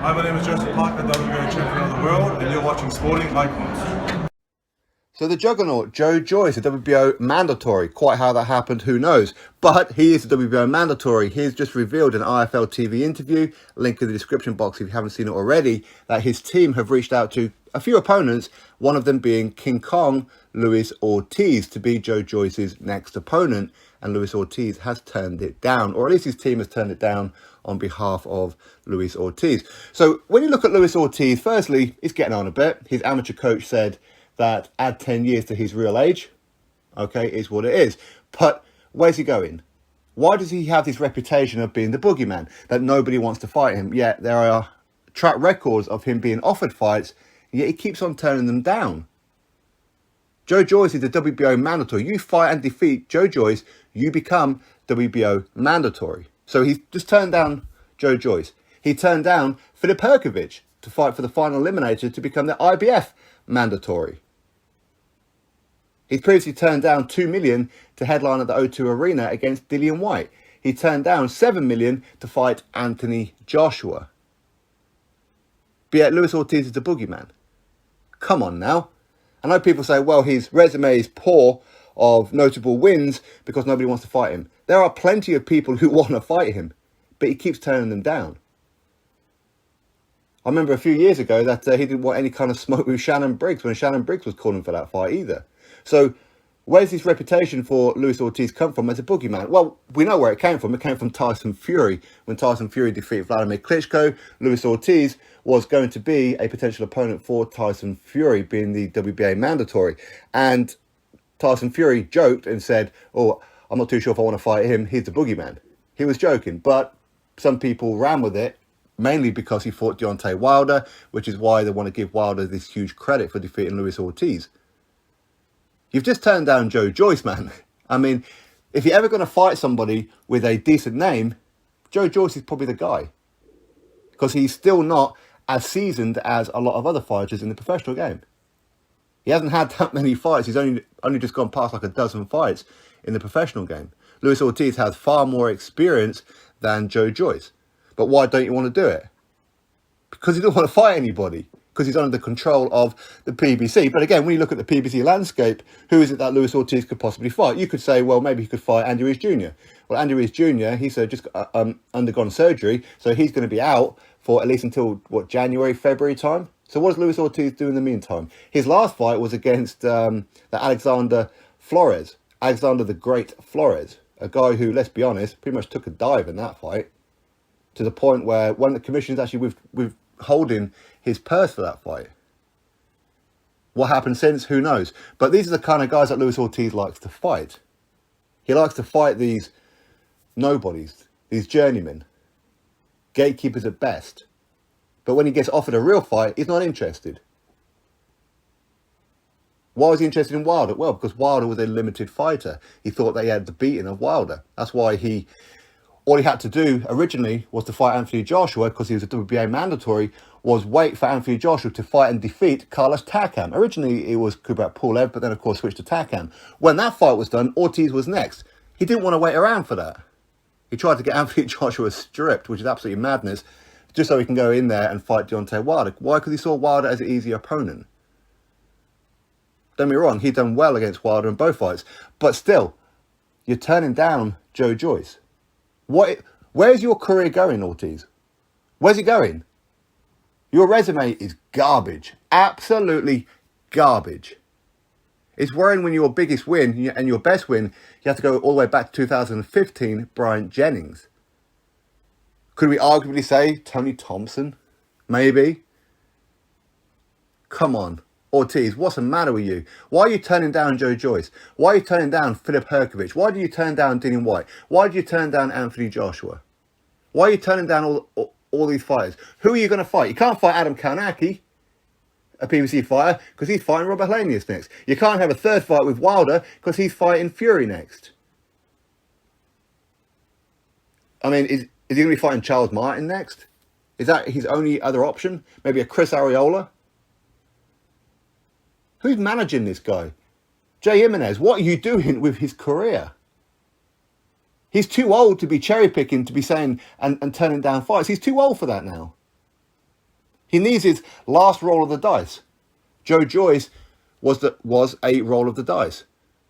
Hi, my name is Joseph Parker, WBO champion of the world, and you're watching Sporting Icons. So the juggernaut, Joe Joyce, a WBO Mandatory. Quite how that happened, who knows? But he is a WBO Mandatory. He's just revealed in an IFL TV interview, link in the description box if you haven't seen it already, that his team have reached out to a few opponents, one of them being King Kong, Luis Ortiz, to be Joe Joyce's next opponent. And Luis Ortiz has turned it down, or at least his team has turned it down on behalf of Luis Ortiz. So when you look at Luis Ortiz, firstly, he's getting on a bit. His amateur coach said that add 10 years to his real age, okay, is what it is. But where's he going? Why does he have this reputation of being the boogeyman, that nobody wants to fight him? Yet there are track records of him being offered fights, yet he keeps on turning them down. Joe Joyce is the WBO Mandatory. You fight and defeat Joe Joyce, you become WBO Mandatory. So he's just turned down Joe Joyce. He turned down Filip Hrgović to fight for the final eliminator to become the IBF Mandatory. He's previously turned down $2 million to headline at the O2 Arena against Dillian Whyte. He turned down $7 million to fight Anthony Joshua. But yet Luis Ortiz is the boogeyman. Come on now. I know people say, well, his resume is poor of notable wins because nobody wants to fight him. There are plenty of people who want to fight him, but he keeps turning them down. I remember a few years ago that he didn't want any kind of smoke with Shannon Briggs when Shannon Briggs was calling for that fight either. So where's this reputation for Luis Ortiz come from as a boogeyman? Well, we know where it came from. It came from Tyson Fury. When Tyson Fury defeated Vladimir Klitschko, Luis Ortiz was going to be a potential opponent for Tyson Fury, being the WBA Mandatory. And Tyson Fury joked and said, oh, I'm not too sure if I want to fight him. He's the boogeyman. He was joking, but some people ran with it, mainly because he fought Deontay Wilder, which is why they want to give Wilder this huge credit for defeating Luis Ortiz. You've just turned down Joe Joyce, man. I mean, if you're ever going to fight somebody with a decent name, Joe Joyce is probably the guy. Because he's still not as seasoned as a lot of other fighters in the professional game. He hasn't had that many fights. He's only just gone past like a dozen fights in the professional game. Luis Ortiz has far more experience than Joe Joyce. But why don't you want to do it? Because he doesn't want to fight anybody. Because he's under the control of the PBC. But again, when you look at the PBC landscape, who is it that Luis Ortiz could possibly fight? You could say, well, maybe he could fight Andy Ruiz Jr. Well, Andy Ruiz Jr., he's just undergone surgery, so he's going to be out for at least until, January, February time? So what does Luis Ortiz do in the meantime? His last fight was against the Alexander the Great Flores, a guy who, let's be honest, pretty much took a dive in that fight, to the point where one of the commissioners actually withholding his purse for that fight. What happened since? Who knows? But these are the kind of guys that Luis Ortiz likes to fight. He likes to fight these nobodies, these journeymen, gatekeepers at best. But when he gets offered a real fight, he's not interested. Why was he interested in Wilder? Well, because Wilder was a limited fighter. He thought they had the beating of Wilder. That's why all he had to do originally was to fight Anthony Joshua, because he was a WBA Mandatory, was wait for Anthony Joshua to fight and defeat Carlos Takam. Originally, it was Kubrat Pulev, but then, of course, switched to Takam. When that fight was done, Ortiz was next. He didn't want to wait around for that. He tried to get Anthony Joshua stripped, which is absolutely madness, just so he can go in there and fight Deontay Wilder. Why? Because he saw Wilder as an easy opponent. Don't get me wrong, he'd done well against Wilder in both fights. But still, you're turning down Joe Joyce. Where's your career going, Ortiz? Where's it going? Your resume is garbage. Absolutely garbage. It's worrying when your biggest win and your best win, you have to go all the way back to 2015, Bryant Jennings. Could we arguably say Tony Thompson? Maybe. Come on. Ortiz, what's the matter with you? Why are you turning down Joe Joyce? Why are you turning down Filip Hrgović? Why do you turn down Dillian Whyte? Why do you turn down Anthony Joshua? Why are you turning down all these fighters? Who are you going to fight? You can't fight Adam Kownacki, a PBC fighter, because he's fighting Robert Helenius next. You can't have a third fight with Wilder because he's fighting Fury next. I mean, is he going to be fighting Charles Martin next? Is that his only other option? Maybe a Chris Arreola? Who's managing this guy? Jay Jimenez, what are you doing with his career? He's too old to be cherry picking, to be saying and turning down fights. He's too old for that now. He needs his last roll of the dice. Joe Joyce was a roll of the dice.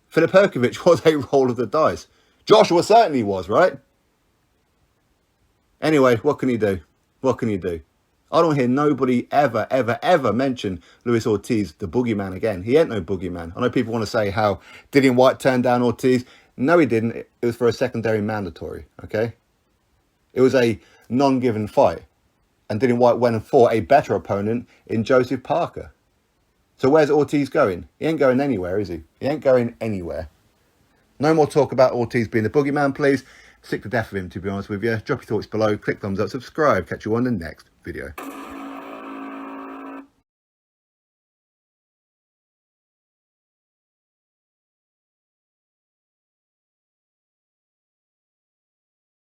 Filip Hrgović was a roll of the dice. Joshua certainly was, right? Anyway, what can he do? What can he do? I don't hear nobody ever, ever, ever mention Luis Ortiz, the boogeyman, again. He ain't no boogeyman. I know people want to say how Dillian Whyte turned down Ortiz. No, he didn't. It was for a secondary mandatory, okay? It was a non-given fight. And Dillian Whyte went and fought a better opponent in Joseph Parker. So where's Ortiz going? He ain't going anywhere, is he? He ain't going anywhere. No more talk about Ortiz being the boogeyman, please. Sick to death of him, to be honest with you. Drop your thoughts below, click thumbs up, subscribe. Catch you on the next video.